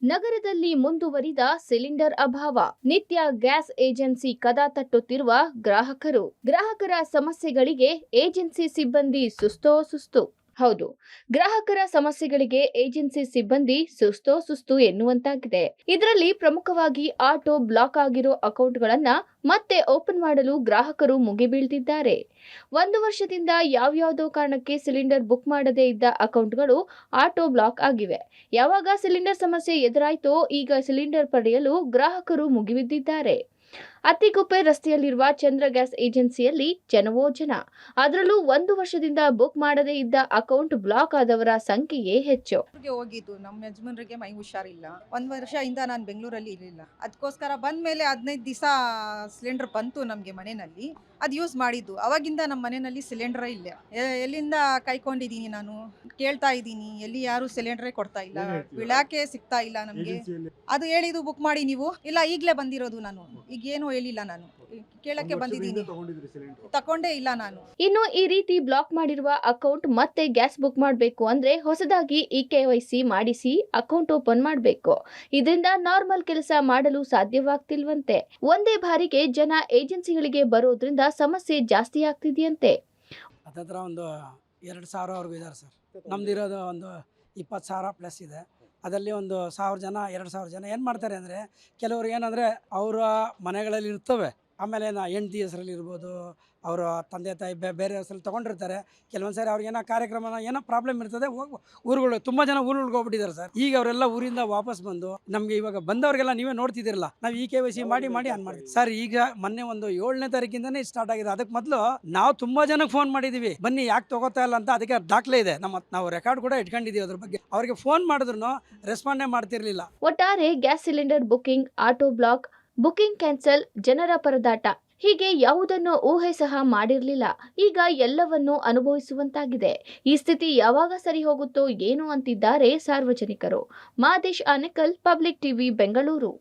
ನಗರದಲ್ಲಿ ಮುಂದುವರಿದ ಸಿಲಿಂಡರ್ ಅಭಾವ. ನಿತ್ಯ ಗ್ಯಾಸ್ ಏಜೆನ್ಸಿ ಕದ ತಟ್ಟುತ್ತಿರುವ ಗ್ರಾಹಕರ ಸಮಸ್ಯೆಗಳಿಗೆ ಏಜೆನ್ಸಿ ಸಿಬ್ಬಂದಿ ಸುಸ್ತು. ಹೌದು, ಗ್ರಾಹಕರ ಸಮಸ್ಯೆಗಳಿಗೆ ಏಜೆನ್ಸಿ ಸಿಬ್ಬಂದಿ ಸುಸ್ತು ಎನ್ನುವಂತಾಗಿದೆ. ಇದರಲ್ಲಿ ಪ್ರಮುಖವಾಗಿ ಆಟೋ ಬ್ಲಾಕ್ ಆಗಿರೋ ಅಕೌಂಟ್ಗಳನ್ನ ಮತ್ತೆ ಓಪನ್ ಮಾಡಲು ಗ್ರಾಹಕರು ಮುಗಿಬೀಳ್ತಿದ್ದಾರೆ. 1 ವರ್ಷದಿಂದ ಯಾವ್ಯಾವುದೋ ಕಾರಣಕ್ಕೆ ಸಿಲಿಂಡರ್ ಬುಕ್ ಮಾಡದೇ ಇದ್ದ ಅಕೌಂಟ್ಗಳು ಆಟೋ ಬ್ಲಾಕ್ ಆಗಿವೆ. ಯಾವಾಗ ಸಿಲಿಂಡರ್ ಸಮಸ್ಯೆ ಎದುರಾಯ್ತೋ ಈಗ ಸಿಲಿಂಡರ್ ಪಡೆಯಲು ಗ್ರಾಹಕರು ಮುಗಿಬಿದ್ದಿದ್ದಾರೆ. ಅತ್ತಿಗುಪ್ಪೆ ರಸ್ತೆಯಲ್ಲಿರುವ ಚಂದ್ರ ಗ್ಯಾಸ್ ಏಜೆನ್ಸಿಯಲ್ಲಿ ಜನವೋ ಜನ. ಅದರಲ್ಲೂ 1 ವರ್ಷದಿಂದ ಬುಕ್ ಮಾಡದೇ ಇದ್ದ ಅಕೌಂಟ್ ಬ್ಲಾಕ್ ಆದವರ ಸಂಖ್ಯೆಯೇ ಹೆಚ್ಚು. ಹೋಗಿದ್ದು ನಮ್ಮ ಯಜಮಾನರಿಗೆ ಮೈ ಹುಷಾರಿಲ್ಲ. 1 ವರ್ಷದಿಂದ ನಾನು ಬೆಂಗಳೂರಲ್ಲಿ ಇರಲಿಲ್ಲ. ಅದಕ್ಕೋಸ್ಕರ ಬಂದ ಮೇಲೆ 15 ದಿವಸ ಸಿಲಿಂಡರ್ ಬಂತು ನಮಗೆ ಮನೆಯಲ್ಲಿ. ಅದು ಯೂಸ್ ಮಾಡಿದ್ದು. ಅವಾಗಿಂದ ನಮ್ಮ ಮನೆಯಲ್ಲಿ ಸಿಲಿಂಡರೇ ಇಲ್ಲ. ಎಲ್ಲಿಂದ ಕಾಯ್ಕೊಂಡಿದ್ದೀನಿ ನಾನು, ಕೇಳ್ತಾ ಇದ್ದೀನಿ. ಎಲ್ಲಿ ಯಾರು ಸಿಲಿಂಡರೇ ಕೊಡ್ತಾ ಇಲ್ಲ, ಬಿಳಾಕೆ ಸಿಗ್ತಾ ಇಲ್ಲ ನಮಗೆ. ಅದು ಹೇಳಿದ್ದು ಬುಕ್ ಮಾಡಿ ನೀವು, ಇಲ್ಲ ಈಗಲೇ ಬಂದಿರೋದು. ನಾನು ಈಗ ಏನು ಹೇಳಿಲ್ಲ, ನಾನು ಕೇಳಕ್ಕೆ ಬಂದಿದ್ದೀನಿ, ತಕೊಂಡೇ ಇಲ್ಲ ನಾನು. ಇನ್ನು ಈ ರೀತಿ ಬ್ಲಾಕ್ ಮಾಡಿರುವ ಅಕೌಂಟ್ ಮತ್ತೆ ಗ್ಯಾಸ್ ಬುಕ್ ಮಾಡಬೇಕು ಅಂದ್ರೆ ಹೊಸದಾಗಿ KYC ಮಾಡಿಸಿ ಅಕೌಂಟ್ ಓಪನ್ ಮಾಡಬೇಕು. ಇದರಿಂದ ನಾರ್ಮಲ್ ಕೆಲಸ ಮಾಡಲು ಸಾಧ್ಯವಾಗ್ತಿಲ್ವಂತೆ. ಒಂದೇ ಬಾರಿಗೆ ಜನ ಏಜೆನ್ಸಿಗಳಿಗೆ ಬರೋದ್ರಿಂದ ಸಮಸ್ಯೆ ಜಾಸ್ತಿ ಆಗ್ತಿದೆಯಂತೆ. ಹತ್ರ ಒಂದು 2,000 ಇದ್ದಾರೆ ಸರ್. ನಮ್ದಿರೋದು ಒಂದು 20,000 ಪ್ಲಸ್ ಇದೆ. ಅದರಲ್ಲಿ ಒಂದು 1,000 ಜನ 2,000 ಜನ ಏನು ಮಾಡ್ತಾರೆ ಅಂದರೆ, ಕೆಲವರು ಏನಂದರೆ ಅವರ ಮನೆಗಳಲ್ಲಿ ಇರ್ತವೆ. ಆಮೇಲೆ ಹೆಂಡತಿ ಹೆಸರಲ್ಲಿ ಇರ್ಬೋದು, ಅವರ ತಂದೆ ತಾಯಿ ಬೇರೆ ಹೆಸರಲ್ಲಿ ತೊಗೊಂಡಿರ್ತಾರೆ. ಕೆಲವೊಂದು ಸಾರಿ ಅವ್ರಿಗೇನೋ ಕಾರ್ಯಕ್ರಮ ಏನೋ ಪ್ರಾಬ್ಲಮ್ ಇರ್ತದೆ, ಊರುಗಳು ತುಂಬ ಜನ ಊರುಗಳಿಗೆ ಹೋಗ್ಬಿಟ್ಟಿದ್ದಾರೆ ಸರ್. ಈಗ ಅವರೆಲ್ಲ ಊರಿಂದ ವಾಪಸ್ ಬಂದು ನಮಗೆ ಇವಾಗ ಬಂದವರಿಗೆಲ್ಲ ನೀವೇ ನೋಡ್ತಿದ್ದೀರಲ್ಲ, ನಾವು KYC ಮಾಡಿ ಆನ್ ಮಾಡ್ತೀವಿ ಸರ್. ಈಗ ಮೊನ್ನೆ ಒಂದು 7ನೇ ತಾರೀಕಿಂದನೇ ಸ್ಟಾರ್ಟ್ ಆಗಿದೆ. ಅದಕ್ಕೆ ಮೊದಲು ನಾವು ತುಂಬ ಜನಕ್ಕೆ ಫೋನ್ ಮಾಡಿದ್ದೀವಿ, ಬನ್ನಿ ಯಾಕೆ ತಗೋತಾ ಇಲ್ಲ ಅಂತ. ಅದಕ್ಕೆ ದಾಖಲೆ ಇದೆ, ನಾವು ರೆಕಾರ್ಡ್ ಕೂಡ ಇಟ್ಕೊಂಡಿದ್ದೀವಿ ಅದ್ರ ಬಗ್ಗೆ. ಅವರಿಗೆ ಫೋನ್ ಮಾಡಿದ್ರು ರೆಸ್ಪಾಂಡೇ ಮಾಡ್ತಿರ್ಲಿಲ್ಲ. ಒಟ್ಟಾರೆ gas cylinder booking, auto block, booking cancel, ಜನರ ಪರದಾಟ ಹೀಗೆ ಯಾವುದನ್ನು ಊಹೆ ಸಹ ಮಾಡಿರಲಿಲ್ಲ. ಈಗ ಎಲ್ಲವನ್ನೂ ಅನುಭವಿಸುವಂತಾಗಿದೆ. ಈ ಸ್ಥಿತಿ ಯಾವಾಗ ಸರಿ ಹೋಗುತ್ತೋ ಏನು ಅಂತಿದ್ದಾರೆ ಸಾರ್ವಜನಿಕರು. Madesh Anekal, public TV, Bengaluru.